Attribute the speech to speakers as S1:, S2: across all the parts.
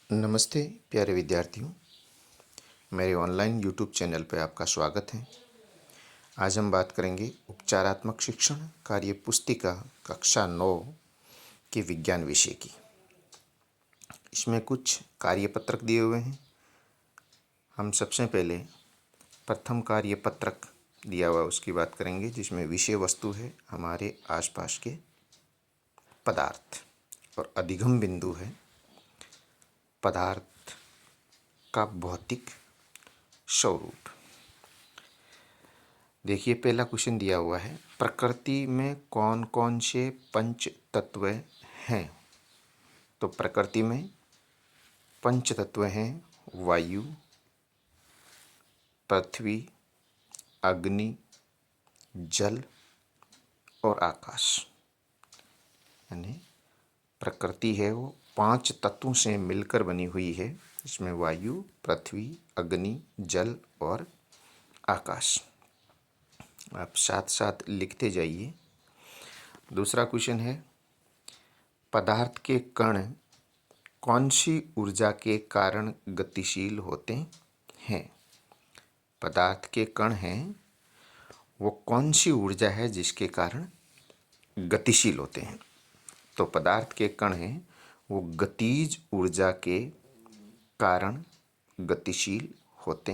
S1: नमस्ते प्यारे विद्यार्थियों, मेरे ऑनलाइन यूट्यूब चैनल पर आपका स्वागत है। आज हम बात करेंगे उपचारात्मक शिक्षण कार्य पुस्तिका कक्षा 9 के विज्ञान विषय की। इसमें कुछ कार्यपत्रक दिए हुए हैं। हम सबसे पहले प्रथम कार्यपत्रक दिया हुआ उसकी बात करेंगे, जिसमें विषय वस्तु है हमारे आसपास के पदार्थ और अधिगम बिंदु है पदार्थ का भौतिक स्वरूप। देखिए, पहला क्वेश्चन दिया हुआ है, प्रकृति में कौन कौन से पंच तत्व हैं। तो प्रकृति में पंच तत्व हैं वायु, पृथ्वी, अग्नि, जल और आकाश। यानी प्रकृति है वो 5 तत्वों से मिलकर बनी हुई है। इसमें वायु, पृथ्वी, अग्नि, जल और आकाश। आप साथ साथ लिखते जाइए। दूसरा क्वेश्चन है, पदार्थ के कण कौन सी ऊर्जा के कारण गतिशील होते हैं। पदार्थ के कण हैं वो कौन सी ऊर्जा है जिसके कारण गतिशील होते हैं। तो पदार्थ के कण हैं वो गतिज ऊर्जा के कारण गतिशील होते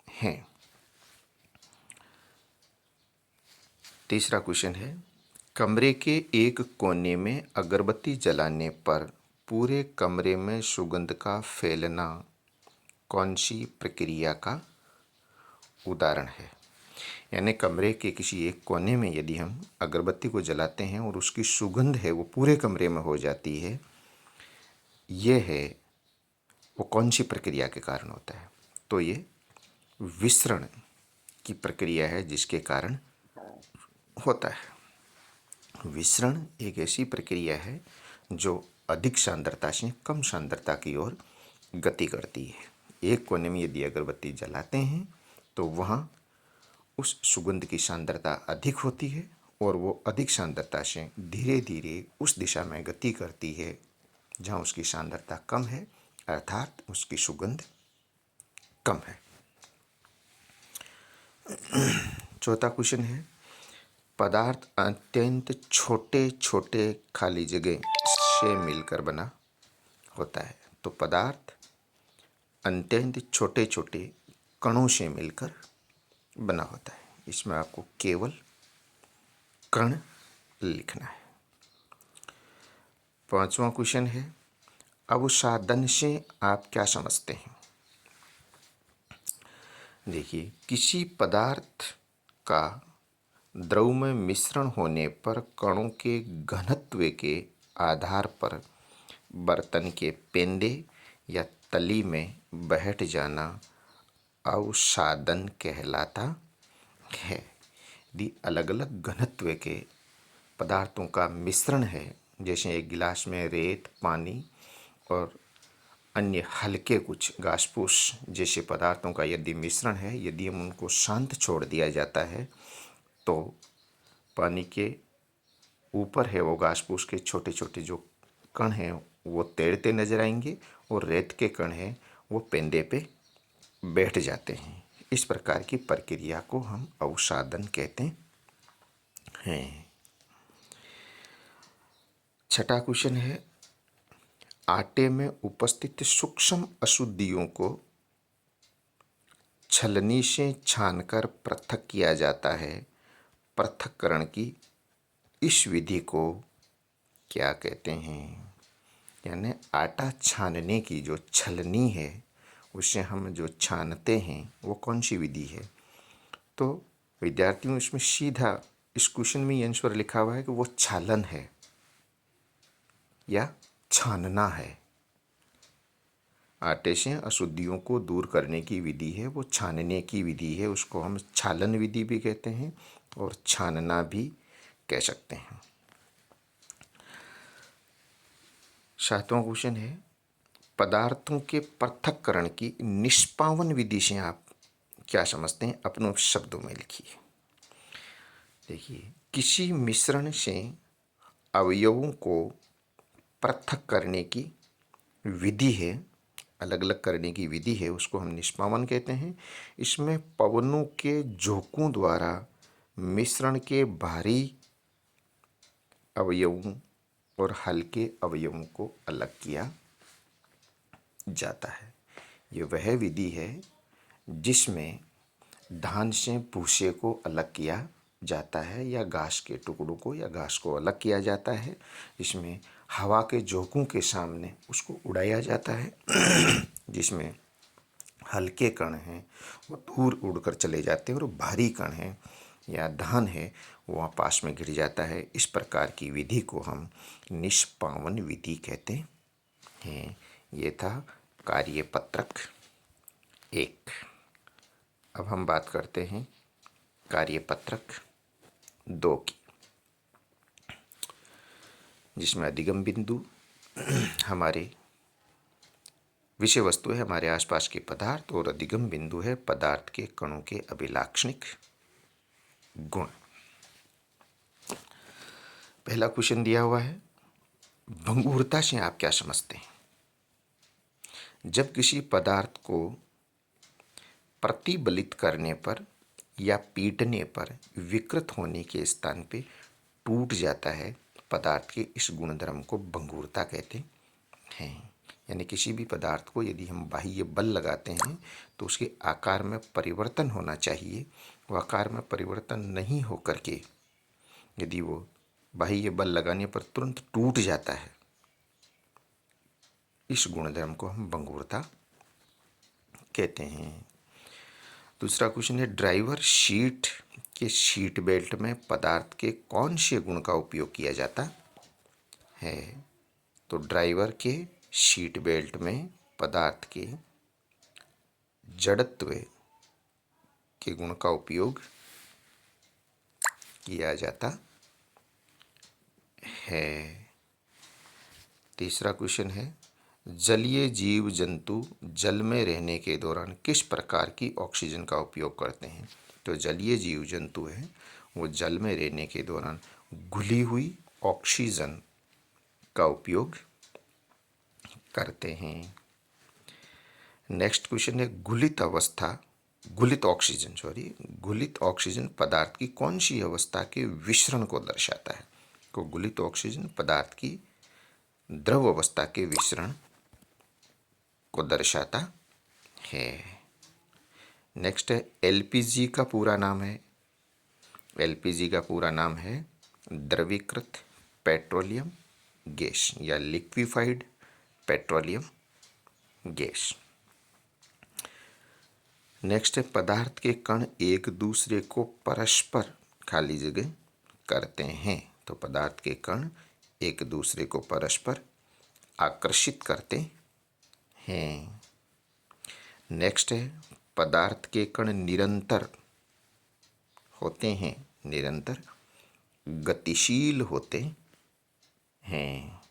S1: हैं। तीसरा क्वेश्चन है, कमरे के एक कोने में अगरबत्ती जलाने पर पूरे कमरे में सुगंध का फैलना कौन सी प्रक्रिया का उदाहरण है। यानी कमरे के किसी एक कोने में यदि हम अगरबत्ती को जलाते हैं और उसकी सुगंध है वो पूरे कमरे में हो जाती है, ये है वो कौन सी प्रक्रिया के कारण होता है। तो ये विसरण की प्रक्रिया है जिसके कारण होता है। विसरण एक ऐसी प्रक्रिया है जो अधिक सांद्रता से कम सांद्रता की ओर गति करती है। एक कोने में यदि अगरबत्ती जलाते हैं तो वहाँ उस सुगंध की सांद्रता अधिक होती है और वो अधिक सांद्रता से धीरे धीरे उस दिशा में गति करती है जहाँ उसकी सांद्रता कम है, अर्थात उसकी सुगंध कम है। चौथा क्वेश्चन है, पदार्थ अत्यंत छोटे छोटे खाली जगह से मिलकर बना होता है। तो पदार्थ अत्यंत छोटे छोटे कणों से मिलकर बना होता है। इसमें आपको केवल कण लिखना है। पांचवा क्वेश्चन है, अवसादन से आप क्या समझते हैं। देखिए, किसी पदार्थ का द्रव में मिश्रण होने पर कणों के घनत्व के आधार पर बर्तन के पेंदे या तली में बैठ जाना अवसादन कहलाता है। यदि अलग अलग घनत्व के पदार्थों का मिश्रण है, जैसे एक गिलास में रेत, पानी और अन्य हल्के कुछ घासपूस जैसे पदार्थों का यदि मिश्रण है, यदि हम उनको शांत छोड़ दिया जाता है तो पानी के ऊपर है वो घासपूस के छोटे छोटे जो कण हैं वो तैरते नजर आएंगे और रेत के कण हैं वो पेंदे पे बैठ जाते हैं। इस प्रकार की प्रक्रिया को हम अवसादन कहते हैं। छठा क्वेश्चन है, आटे में उपस्थित सूक्ष्म अशुद्धियों को छलनी से छानकर पृथक किया जाता है। पृथक्करण की इस विधि को क्या कहते हैं। यानी आटा छानने की जो छलनी है उससे हम जो छानते हैं वो कौन सी विधि है। तो विद्यार्थियों, इसमें सीधा इस क्वेश्चन में आंसर लिखा हुआ है कि वो छालन है या छानना है। आटे से अशुद्धियों को दूर करने की विधि है वो छानने की विधि है, उसको हम छालन विधि भी कहते हैं और छानना भी कह सकते हैं। सातवां क्वेश्चन है, पदार्थों के पृथक्करण की निष्पावन विधि से आप क्या समझते हैं, अपने शब्दों में लिखिए। देखिए, किसी मिश्रण से अवयवों को पृथक करने की विधि है अलग अलग करने की विधि है उसको हम निष्पावन कहते हैं। इसमें पवनों के झोंकों द्वारा मिश्रण के भारी अवयवों और हल्के अवयवों को अलग किया जाता है। ये वह विधि है जिसमें धान से भूसे को अलग किया जाता है या घास के टुकड़ों को या घास को अलग किया जाता है। इसमें हवा के झोंकों के सामने उसको उड़ाया जाता है जिसमें हल्के कण हैं वो दूर उड़कर चले जाते हैं और भारी कण हैं या धान है वो पास में गिर जाता है। इस प्रकार की विधि को हम निष्पावन विधि कहते हैं। ये था कार्यपत्रक 1। अब हम बात करते हैं कार्यपत्रक 2 की, जिसमें अधिगम बिंदु हमारे विषय वस्तु है हमारे आसपास के पदार्थ और अधिगम बिंदु है पदार्थ के कणों के अभिलाक्षणिक गुण। पहला क्वेश्चन दिया हुआ है, भंगुरता से आप क्या समझते हैं? जब किसी पदार्थ को प्रतिबलित करने पर या पीटने पर विकृत होने के स्थान पे टूट जाता है पदार्थ के इस गुणधर्म को भंगुरता कहते हैं। यानी किसी भी पदार्थ को यदि हम बाह्य बल लगाते हैं तो उसके आकार में परिवर्तन होना चाहिए। वो आकार में परिवर्तन नहीं होकर के यदि वो बाह्य बल लगाने पर तुरंत टूट जाता है, इस गुणधर्म को हम भंगुरता कहते हैं। दूसरा क्वेश्चन है, ड्राइवर सीट के सीट बेल्ट में पदार्थ के कौन से गुण का उपयोग किया जाता है? तो ड्राइवर के सीट बेल्ट में पदार्थ के जड़त्व के गुण का उपयोग किया जाता है। तीसरा क्वेश्चन है, जलीय जीव जंतु जल में रहने के दौरान किस प्रकार की ऑक्सीजन का उपयोग करते हैं? तो जलीय जीव जंतु है वो जल में रहने के दौरान घुली हुई ऑक्सीजन का उपयोग करते हैं। नेक्स्ट क्वेश्चन है, घुलित ऑक्सीजन पदार्थ की कौन सी अवस्था के विसरण को दर्शाता है? तो घुलित ऑक्सीजन पदार्थ की द्रव अवस्था के विसरण को दर्शाता है। नेक्स्ट है, एलपीजी का पूरा नाम है, एलपीजी का पूरा नाम है द्रवीकृत पेट्रोलियम गैस या लिक्विफाइड पेट्रोलियम गैस। नेक्स्ट है, पदार्थ के कण एक दूसरे को परस्पर खाली जगह करते हैं। तो पदार्थ के कण एक दूसरे को परस्पर आकर्षित करते हैं। नेक्स्ट है, पदार्थ के कण निरंतर होते हैं, निरंतर गतिशील होते हैं।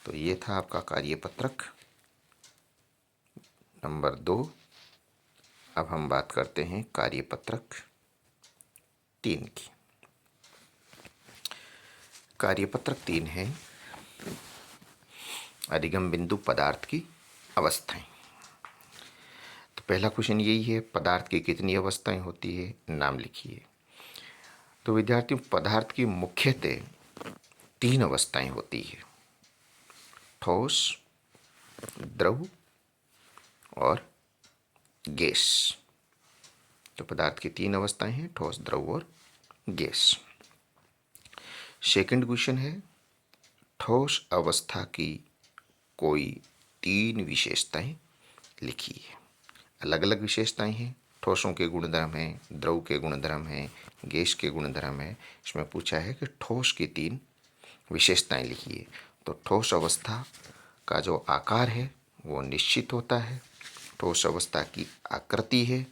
S1: तो ये था आपका कार्यपत्रक नंबर 2। अब हम बात करते हैं कार्यपत्रक 3 की। कार्यपत्रक 3 है अधिगम बिंदु पदार्थ की अवस्थाएं। तो पहला क्वेश्चन यही है, पदार्थ की कितनी अवस्थाएं होती है? नाम लिखिए। तो विद्यार्थियों, पदार्थ की मुख्यतः 3 अवस्थाएं होती है, ठोस, द्रव और गैस। तो पदार्थ की 3 अवस्थाएं हैं, ठोस, द्रव और गैस। सेकंड क्वेश्चन है, ठोस अवस्था की कोई 3 विशेषताएं लिखिए। अलग अलग विशेषताएं हैं, ठोसों के गुणधर्म हैं, द्रव के गुणधर्म हैं, गैस के गुणधर्म है। इसमें पूछा है कि ठोस की 3 विशेषताएं लिखिए। तो ठोस अवस्था का जो आकार है वो निश्चित होता है, ठोस अवस्था की आकृति है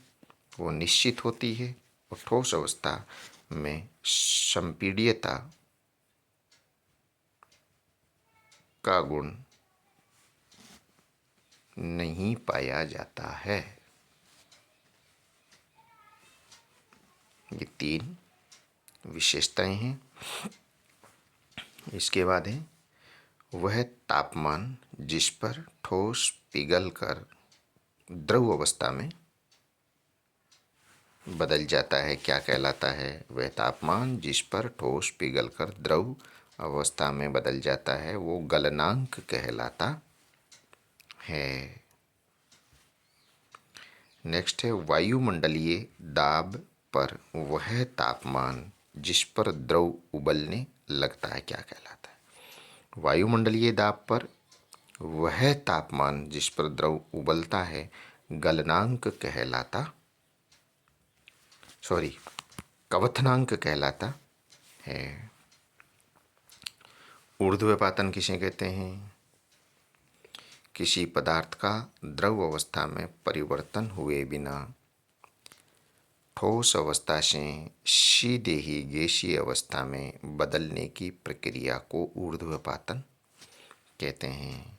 S1: वो निश्चित होती है और ठोस अवस्था में संपीड्यता का गुण नहीं पाया जाता है। ये 3 विशेषताएं हैं। इसके बाद है, वह तापमान जिस पर ठोस पिघलकर द्रव अवस्था में बदल जाता है क्या कहलाता है? वह तापमान जिस पर ठोस पिघलकर द्रव अवस्था में बदल जाता है वो गलनांक कहलाता है। नेक्स्ट है वायुमंडलीय दाब पर वह तापमान जिस पर द्रव उबलने लगता है क्या कहलाता है? वायुमंडलीय दाब पर वह तापमान जिस पर द्रव उबलता है गलनांक कहलाता, सॉरी, कवथनांक कहलाता है। ऊर्ध्वपातन किसे कहते हैं? किसी पदार्थ का द्रव अवस्था में परिवर्तन हुए बिना ठोस अवस्था से सीधे ही गैसीय अवस्था में बदलने की प्रक्रिया को ऊर्ध्वपातन कहते हैं।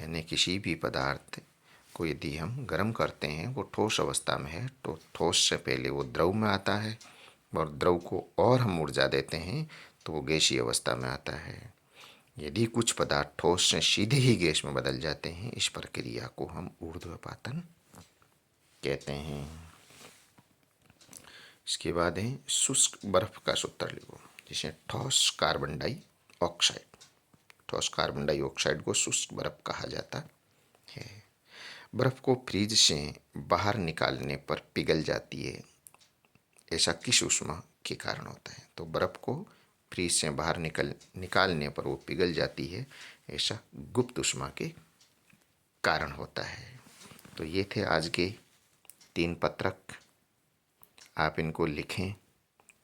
S1: यानी किसी भी पदार्थ को यदि हम गर्म करते हैं, वो ठोस अवस्था में है, तो ठोस से पहले वो द्रव में आता है और द्रव को और हम ऊर्जा देते हैं तो वो गैसीय अवस्था में आता है। यदि कुछ पदार्थ ठोस से सीधे ही गैस में बदल जाते हैं, इस प्रक्रिया को हम ऊर्ध्वपातन कहते हैं। इसके बाद है शुष्क बर्फ का सूत्र लिखो, जिसे ठोस कार्बन डाइऑक्साइड, ठोस कार्बन डाइऑक्साइड को शुष्क बर्फ कहा जाता है। बर्फ को फ्रीज से बाहर निकालने पर पिघल जाती है, ऐसा किस ऊष्मा के कारण होता है? तो बर्फ को फ्रीज से बाहर निकालने पर वो पिघल जाती है, ऐसा गुप्त ऊष्मा के कारण होता है। तो ये थे आज के 3 पत्रक। आप इनको लिखें,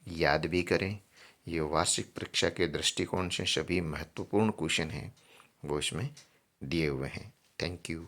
S1: याद भी करें। ये वार्षिक परीक्षा के दृष्टिकोण से सभी महत्वपूर्ण क्वेश्चन हैं, वो इसमें दिए हुए हैं। Thank you.